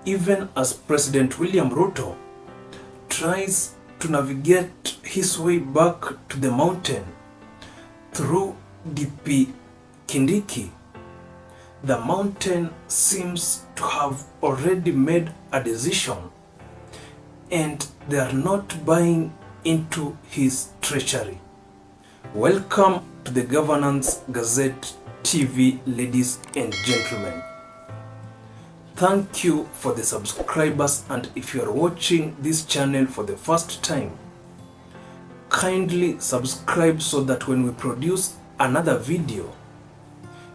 even as President William Ruto tries to navigate his way back to the mountain through DP Kindiki, the mountain seems to have already made a decision and they are not buying into his treachery. Welcome to the Governance Gazette TV, ladies and gentlemen. Thank you for the subscribers, and if you are watching this channel for the first time, kindly subscribe so that when we produce another video,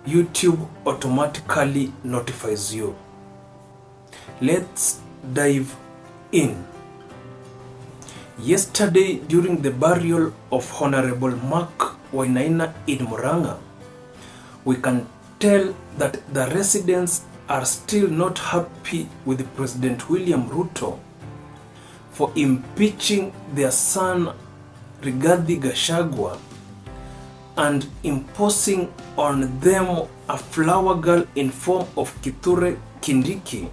YouTube automatically notifies you. Let's dive in. Yesterday, during the burial of Honorable Mark Wainaina in Muranga, we can tell that the residents are still not happy with President William Ruto for impeaching their son Rigathi Gachagua and imposing on them a flower girl in form of Kithure Kindiki,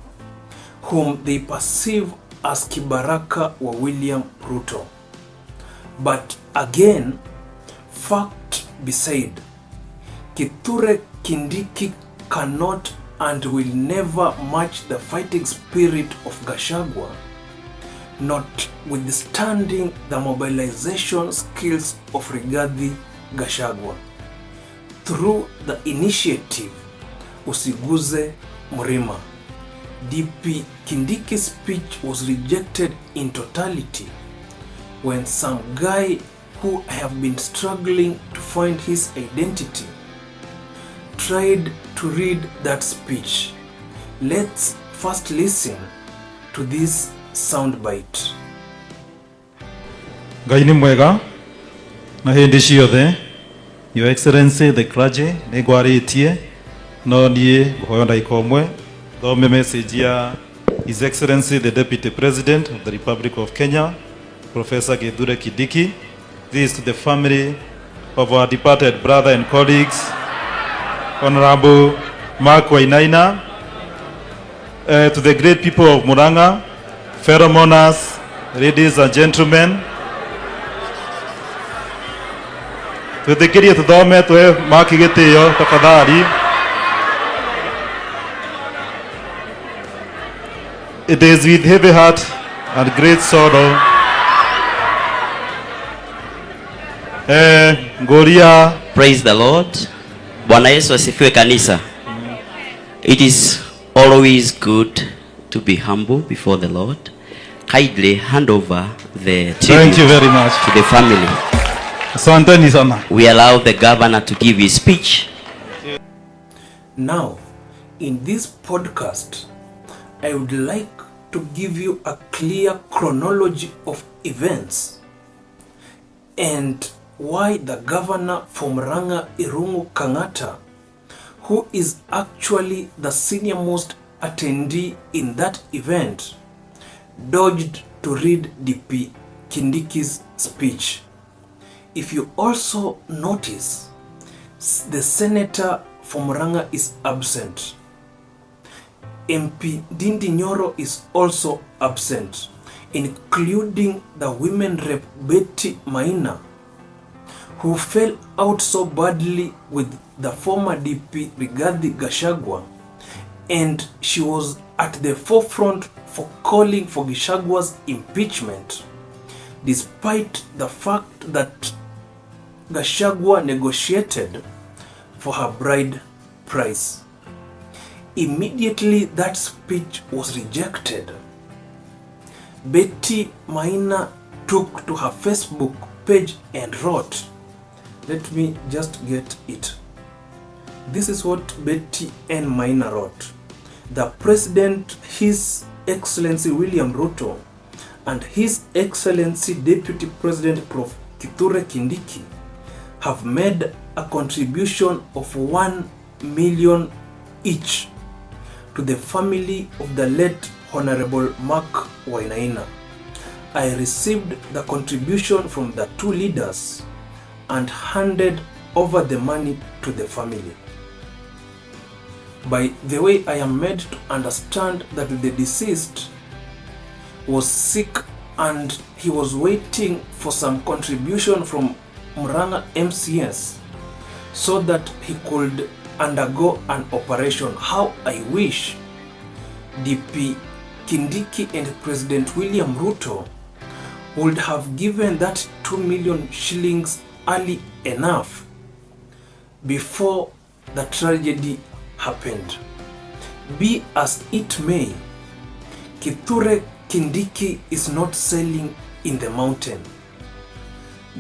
whom they perceive as Kibaraka wa William Ruto. But again, fact beside, Kithure Kindiki cannot and will never match the fighting spirit of Gachagua, notwithstanding the mobilization skills of Rigathi Gachagua. Through the initiative Usiguze Murima, DP Kindiki's speech was rejected in totality when some guy who have been struggling to find his identity tried to read that speech. Let's first listen to this soundbite. Ngai ni mwega na hindi ciothe. Your Excellency the clergy ni gwaritie no nie guhoya ndaika omwe thome message ya His Excellency the Deputy President of the Republic of Kenya, Professor Kithure Kindiki. This is to the family of our departed brother and colleagues, Honorable Mark Wainaina, to the great people of Muranga, fellow mourners, ladies and gentlemen. Tuthekirie tuthome twe maki gitio tafadhali. It is with heavy heart and great sorrow Goria. Praise the Lord. Bwana Yesu asifiwe kanisa. It is always good to be humble before the Lord. Kindly hand over the Thank you very much to the family. Asanteni sana. We allow the governor to give his speech. Now, in this podcast, I would like to give you a clear chronology of events and why the governor from Muranga, Irungu Kang'ata, who is actually the senior most attendee in that event, dodged to read DP Kindiki's speech. If you also notice, the senator from Muranga is absent. MP Ndindi Nyoro is also absent, including the women rep Betty Maina, who fell out so badly with the former DP Rigathi Gachagua, and she was at the forefront for calling for Gachagua's impeachment, despite the fact that Gachagua negotiated for her bride price. Immediately that speech was rejected, Betty Maina took to her Facebook page and wrote, let me just get it. This is what Betty N. Maina wrote. The President, His Excellency William Ruto, and His Excellency Deputy President Prof. Kithure Kindiki have made a contribution of 1 million each to the family of the late Honorable Mark Wainaina. I received the contribution from the two leaders and handed over the money to the family. By the way, I am made to understand that the deceased was sick and he was waiting for some contribution from Muranga MCS so that he could undergo an operation. How I wish DP Kindiki and President William Ruto would have given that 2 million shillings early enough before the tragedy happened. Be as it may, Kithure Kindiki is not selling in the mountain.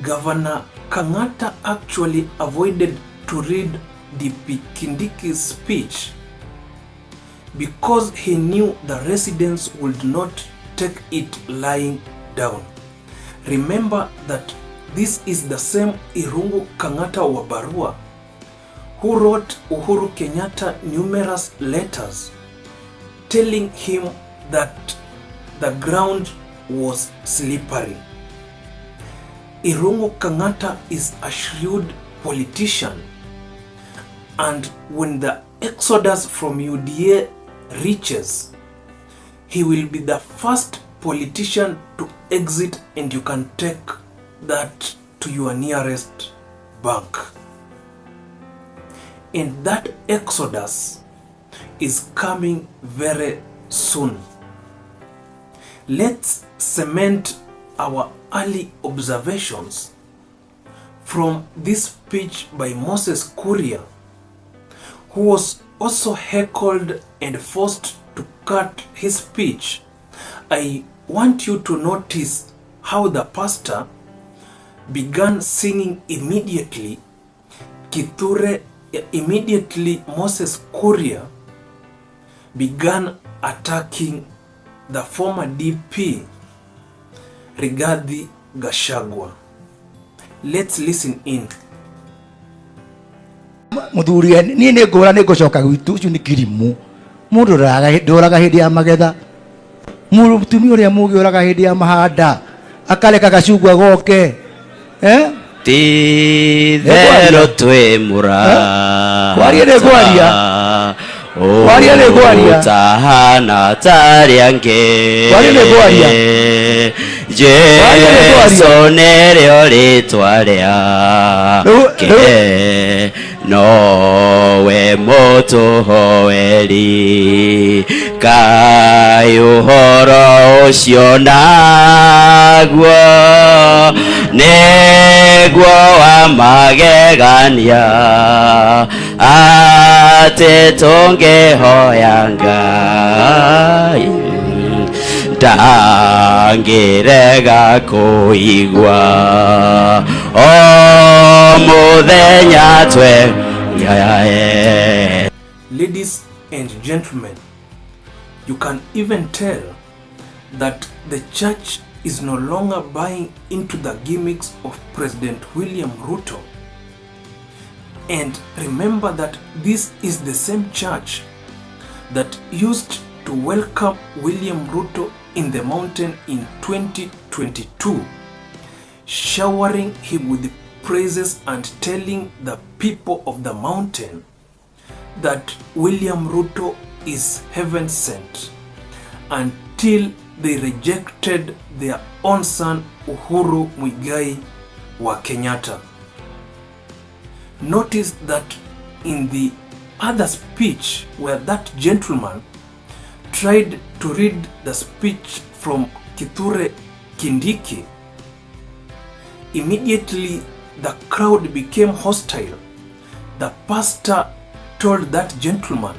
Governor Kang'ata actually avoided to read DP Kindiki's speech because he knew the residents would not take it lying down. Remember that this is the same Irungu Kang'ata wa Barua who wrote Uhuru Kenyatta numerous letters telling him that the ground was slippery. Irungu Kang'ata is a shrewd politician, and when the exodus from UDA reaches, he will be the first politician to exit, and you can take that to your nearest bank. And that exodus is coming very soon. Let's cement our early observations from this speech by Moses Kuria, who was also heckled and forced to cut his speech. I want you to notice how the pastor began singing immediately. Immediately Moses Kuria began attacking the former DP Rigathi Gachagua. Let's listen in. Muthuri ni ngora ni gucoka gwitu ucio ni kirimu mundu ndoraga hindi ya magetha mutumi uria mugi oraga hindi ya mahanda akareka gacungwa goke ti thero twe Muranga kwaria ni kwaria tahana tariange kwaria ni kwaria Jesu neryo ritwa riake nowe mutuhoeri Kai uhoro ucio naguo niguo wa magegania ati tungihoya Ngai ndangirega kuigua o muthenya twe. Ladies and gentlemen, you can even tell that the church is no longer buying into the gimmicks of President William Ruto. And remember that this is the same church that used to welcome William Ruto in the mountain in 2022, showering him with praises and telling the people of the mountain that William Ruto is heaven sent, until they rejected their own son Uhuru Muigai wa Kenyatta. Notice that in the other speech where that gentleman tried to read the speech from Kithure Kindiki, immediately the crowd became hostile. The pastor told that gentleman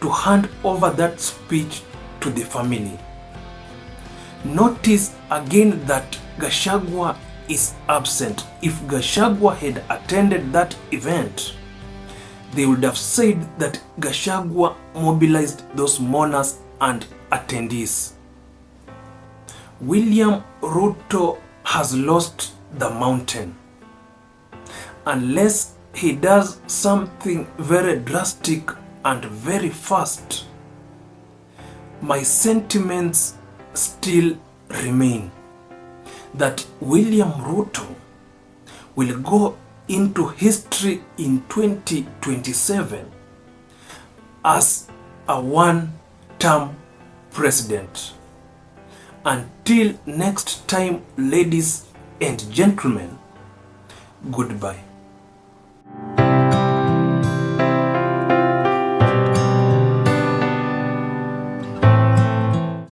to hand over that speech to the family. Notice again that Gachagua is absent. If Gachagua had attended that event, they would have said that Gachagua mobilized those mourners and attendees. William Ruto has lost the mountain. Unless he does something very drastic and very fast, my sentiments still remain that William Ruto will go into history in 2027 as a one-term president. Until next time, ladies and gentlemen, goodbye.